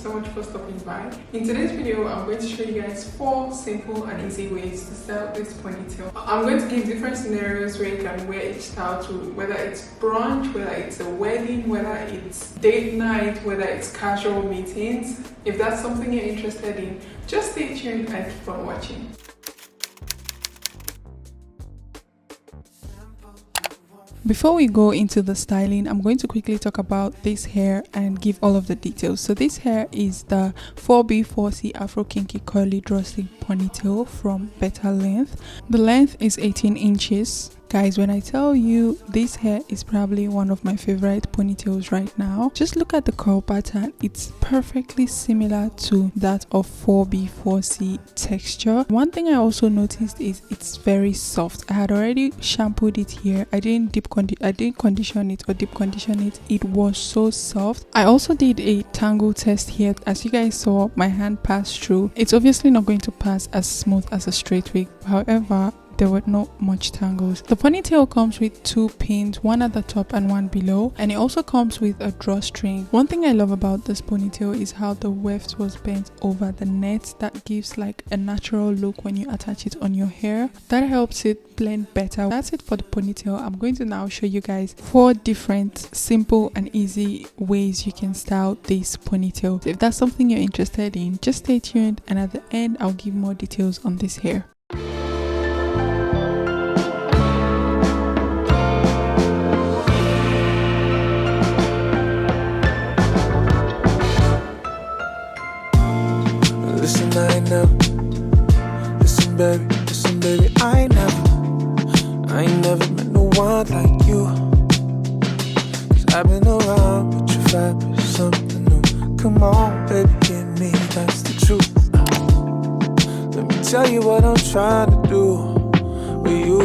so much for stopping by. In today's video, I'm going to show you guys 4 simple and easy ways to style this ponytail. I'm going to give different scenarios where you can wear each style to, whether it's brunch, whether it's a wedding, whether it's date night, whether it's casual meetings. If that's something you're interested in, just stay tuned and keep on watching. Before we go into the styling, I'm going to quickly talk about this hair and give all of the details. So this hair is the 4B4C Afro Kinky Curly Drawstring Ponytail from BetterLength. The length is 18 inches. Guys, when I tell you this hair is probably one of my favorite ponytails right now, just look at the curl pattern. It's perfectly similar to that of 4B4C texture. One thing I also noticed is it's very soft. I had already shampooed it here. I didn't condition it or deep condition it. It was so soft. I also did a tangle test here. As you guys saw, my hand passed through. It's obviously not going to pass as smooth as a straight wig. However, there were not much tangles. The ponytail comes with 2 pins, one at the top and one below, and it also comes with a drawstring. One thing I love about this ponytail is how the weft was bent over the net. That gives like a natural look when you attach it on your hair. That helps it blend better. That's it for the ponytail. I'm going to now show you guys 4 different simple and easy ways you can style this ponytail. So if that's something you're interested in, just stay tuned, and at the end I'll give more details on this hair. Listen, I ain't never. Listen, baby, I ain't never met no one like you. 'Cause I've been around, but your vibe is something new. Come on, baby, give me, that's the truth. Let me tell you what I'm trying to do with you.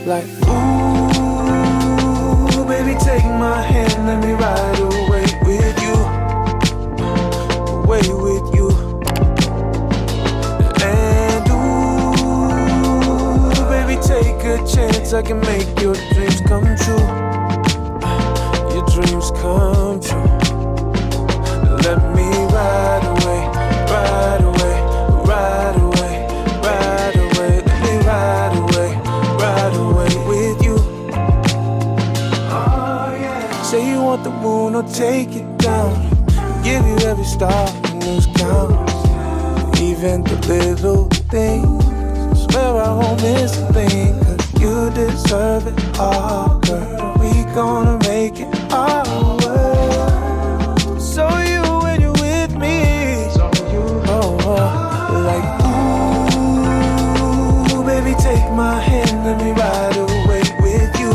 Like, ooh, baby, take my hand, let me ride away with you. Away with you. Take a chance, I can make your dreams come true. Your dreams come true. Let me ride away, ride away, ride away, ride away. Let me ride away with you. Oh yeah. Say you want the moon, I'll take it down. Give you every star and lose count. Even the little things, swear I won't miss a thing. 'Cause you deserve it all, girl. We gonna make it our way. So you when you're with me, like ooh, baby, take my hand, let me ride away with you,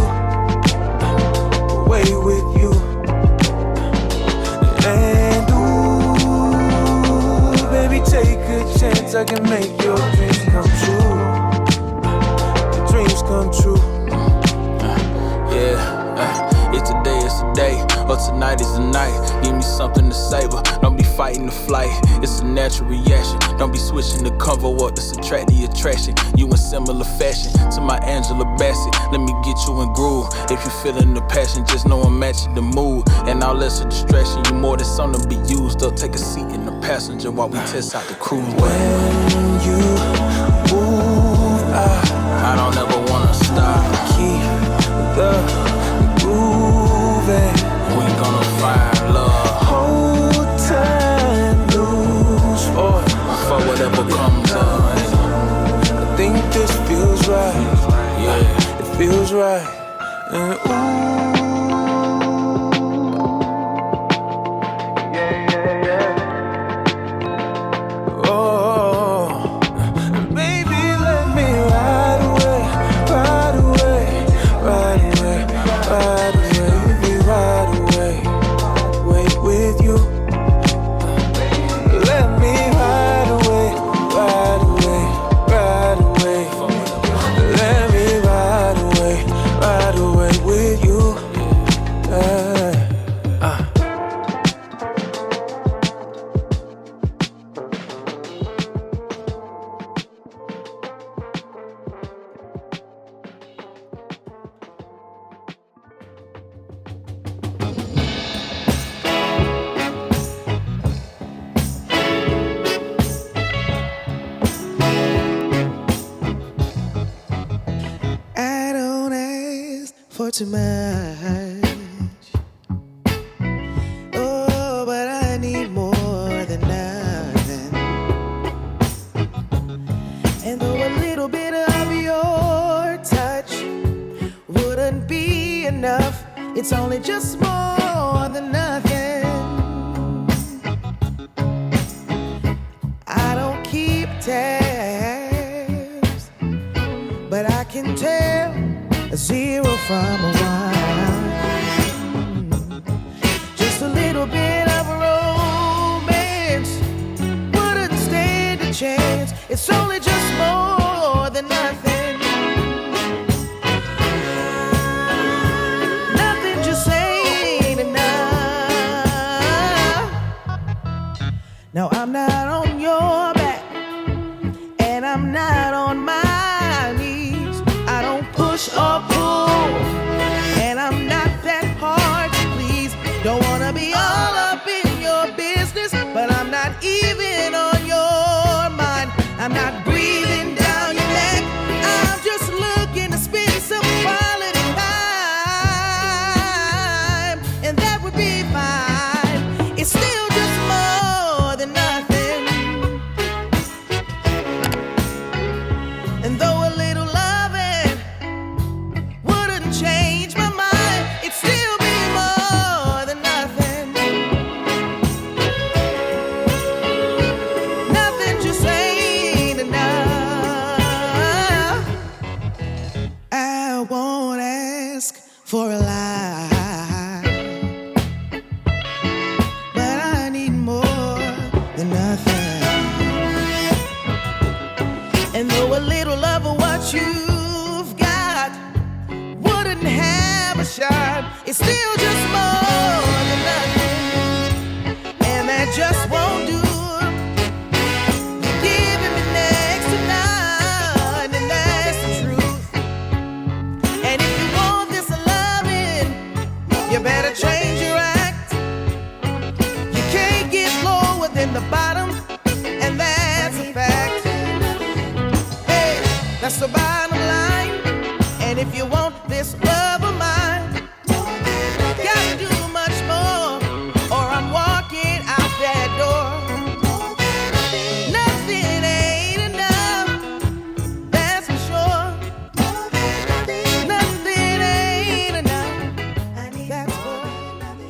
away with you. And ooh, baby, take a chance, I can make your dreams come true. Dreams come true. It's a day, or tonight is the night. Give me something to savor. Don't be fighting the flight. It's a natural reaction. Don't be switching the cover up to subtract the attraction. You in similar fashion to my Angela Bassett. Let me get you in groove. If you feeling the passion, just know I'm matching the mood. And all less a distraction. You more than something to be used up. Take a seat in the passenger while we test out the cruise. When you move, I don't ever wanna stop. Keep the grooving. We gonna find love. Hold time, lose for whatever comes up. I think this feels right. Yeah, it feels right. And ooh. With you. for too much. Oh, but I need more than nothing. And though a little bit of your touch wouldn't be enough, it's only just more than nothing. I don't keep tabs, but I can tell a 0 from a 1. Just a little bit of romance wouldn't stand a chance. It's only just more than nothing. Nothing just ain't enough. Now I'm not on your back, and I'm not on my knees. I don't push or pull, and I'm not that hard to please. Don't wanna be all up in your business, but I'm not even on your mind. I'm not breathing down your neck. I'm just looking to spend some quality time, and that would be fine. It's still just more than nothing. And though a little loving wouldn't change my mind, it'd still be more than nothing. Nothing just ain't enough. I won't ask for a lie, but I need more than nothing. And though a little of what you've got wouldn't have a shot, it's still just more than nothing. And that just won't do. You're giving me next to none, and that's the truth. And if you want this loving, you better change your act. You can't get lower than the bottom, and that's a fact. Hey, that's the bottom line. And if you want this love of mine, gotta do much more, or I'm walking out that door. Nothing ain't enough, that's for sure. Nothing ain't enough, that's for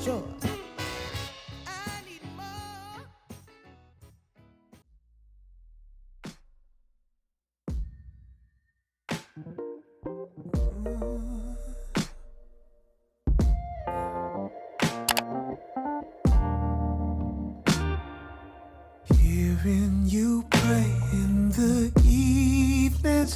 sure. I need more. Hearing you pray in the evenings,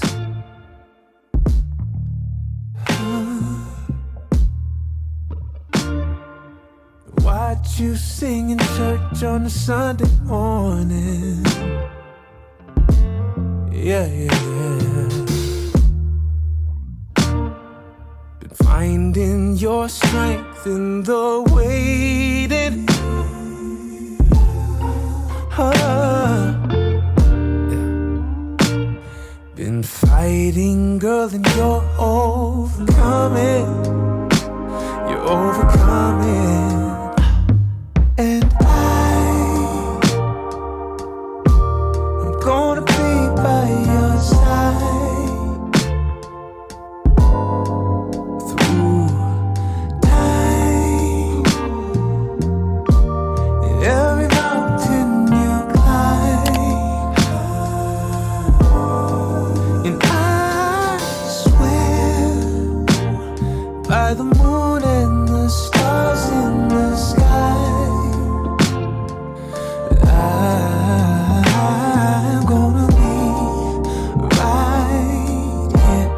watch you sing in church on a Sunday morning. Yeah, yeah, yeah. Been finding your strength in the waiting. Been fighting, girl, and you're overcoming. You're overcoming. And I'm gonna be by your side through time. Every mountain you climb, and I swear by the moon and the stars in the sky, I'm gonna be right here.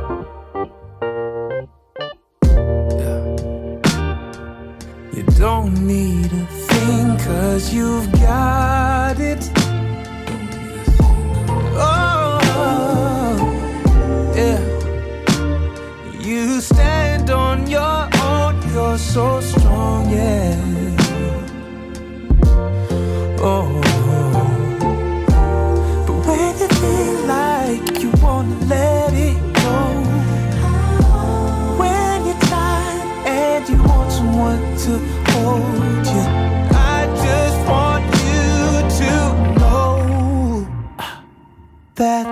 You don't need a thing, 'cause you've got it. Oh, yeah. You stand on your own, you're so strong, yeah. Oh, but when you feel like you wanna let it go, when you're tired to hold you. I just want you to know that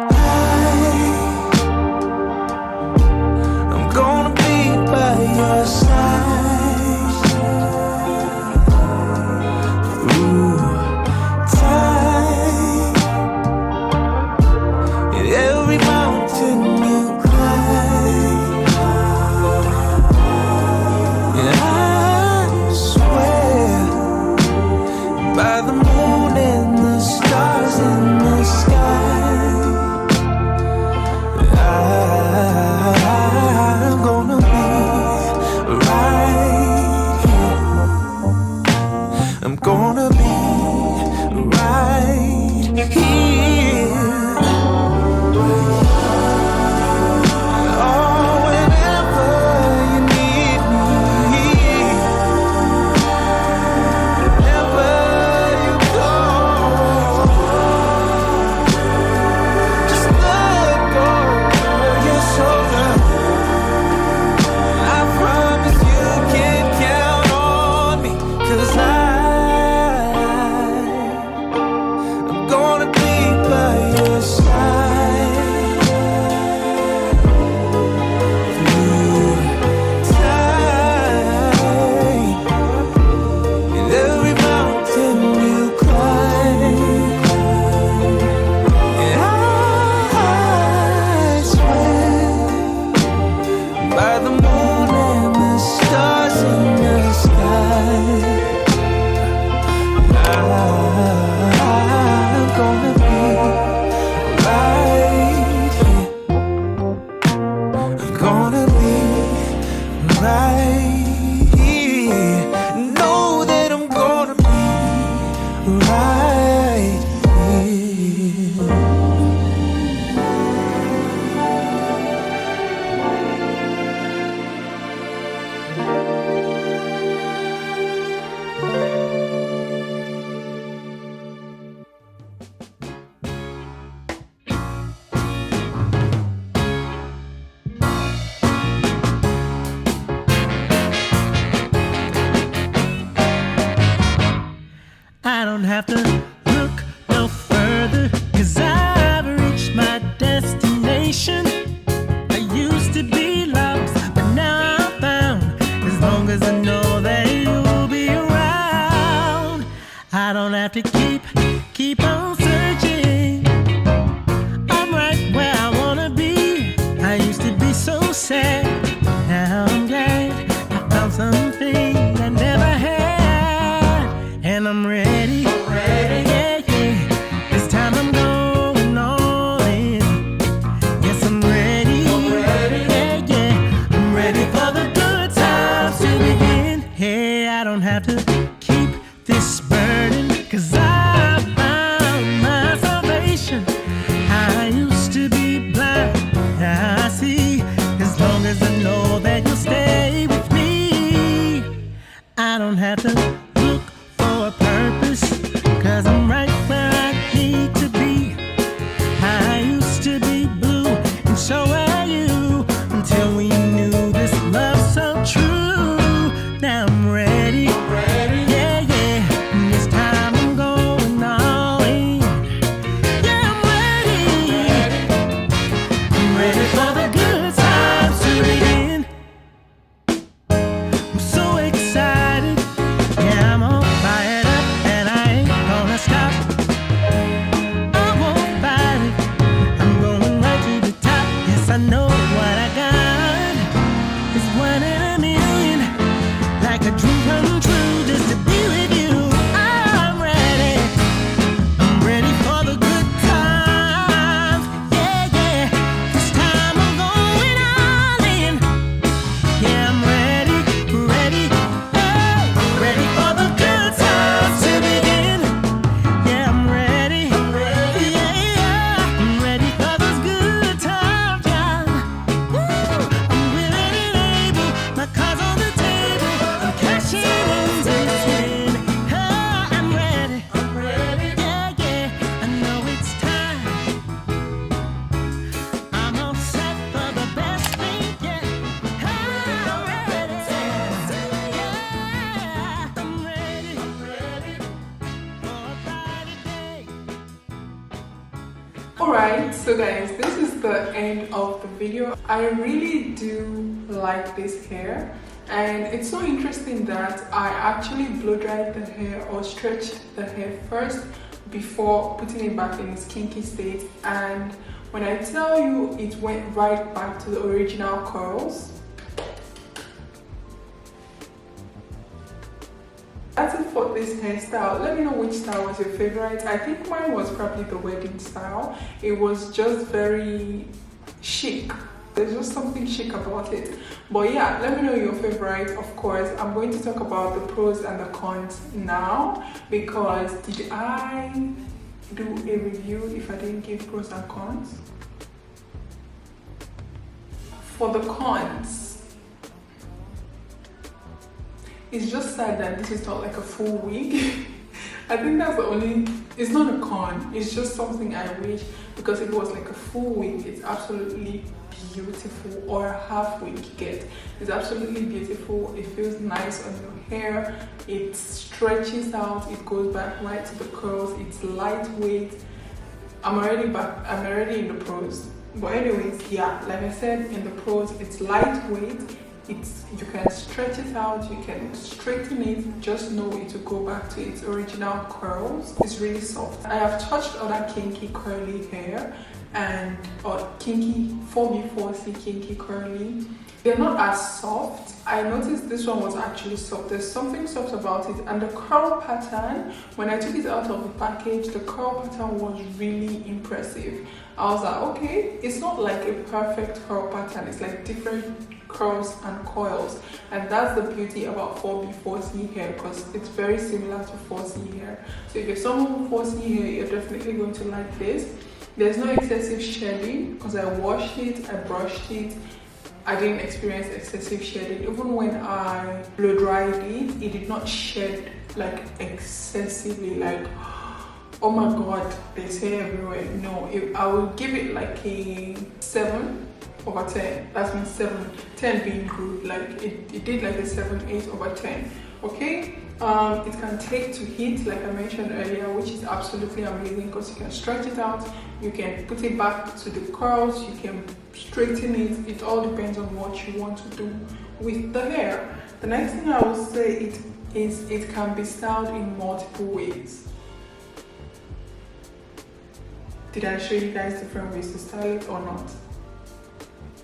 I'm gonna be by your side through time. In every mountain you climb, and I swear by the moon and the stars in the sky, I'm gonna be right here. I'm gonna be right here. Oh, whenever you need me, whenever you go, just look over your shoulder. I promise you can count on me, 'cause I'm gonna be by your side through time. In every mountain you climb, and I swear by the moon and the stars in the sky, I'm gonna be right here. I'm gonna be right here. Know that I'm gonna be right here. I don't have to look no further, 'cause I've reached my destination. I used to be lost, but now I'm found. As long as I know that you'll be around, I don't have to keep on searching. I'm right where I wanna be. I used to be so sad, now I'm glad I found something I never had, and I'm ready Alright, so guys, this is the end of the video. I really do like this hair, and it's so interesting that I actually blow dried the hair or stretched the hair first before putting it back in its kinky state, and when I tell you it went right back to the original curls. That's it for this hairstyle. Let me know which style was your favorite. I think mine was probably the wedding style. It was just very chic. There's just something chic about it. But yeah, let me know your favorite. Of course, I'm going to talk about the pros and the cons now, because did I do a review if I didn't give pros and cons? For the cons, it's just sad that this is not like a full week. I think that's the only, it's not a con, it's just something I wish, because if it was like a full week, it's absolutely beautiful, or a half week you get. It's absolutely beautiful. It feels nice on your hair, it stretches out, it goes back right to the curls, it's lightweight. I'm already in the pros. But anyways, yeah, like I said, in the pros, it's lightweight. You can stretch it out, you can straighten it, just know it will go back to its original curls. It's really soft. I have touched other kinky curly hair or kinky 4B4C kinky curly. They're not as soft. I noticed this one was actually soft. There's something soft about it, and the curl pattern, when I took it out of the package, the curl pattern was really impressive. I was like, okay, it's not like a perfect curl pattern, it's like different curls and coils, and that's the beauty about 4B4C hair, because it's very similar to 4C hair. So if you're someone with 4C hair, you're definitely going to like this. There's no excessive shedding because I washed it, I brushed it. I didn't experience excessive shedding. Even when I blow dried it, it did not shed like excessively, like oh my god, there's hair everywhere. No, I will give it like a 7/10. That means 10 being good. Like it did like a 7/8/10. Okay. It can take to heat, like I mentioned earlier, which is absolutely amazing, because you can stretch it out, you can put it back to the curls, you can straighten it. It all depends on what you want to do with the hair. The next thing I will say is it can be styled in multiple ways. Did I show you guys different ways to style it or not?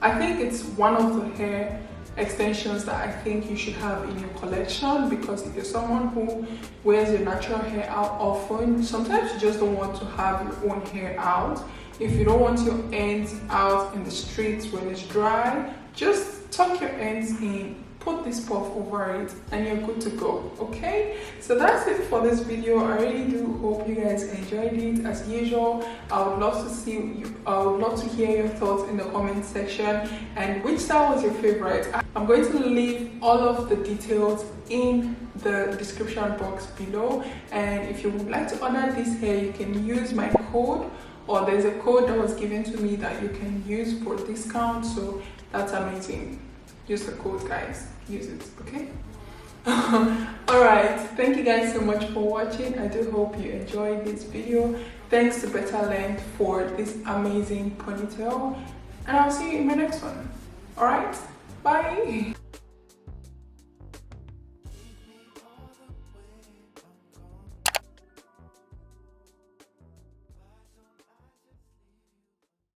I think it's one of the hair extensions that I think you should have in your collection, because if you're someone who wears your natural hair out often, sometimes you just don't want to have your own hair out. If you don't want your ends out in the streets when it's dry, just tuck your ends in, put this puff over it, and you're good to go. Okay, so that's it for this video. I really do hope you guys enjoyed it. As usual, I would love to hear your thoughts in the comment section, and which style was your favorite. I'm going to leave all of the details in the description box below, and if you would like to order this hair, you can use my code, or there's a code that was given to me that you can use for discount, so that's amazing. Use the code, guys. Use it, okay? Alright, thank you guys so much for watching. I do hope you enjoyed this video. Thanks to BetterLength for this amazing ponytail, and I'll see you in my next one. Alright, bye.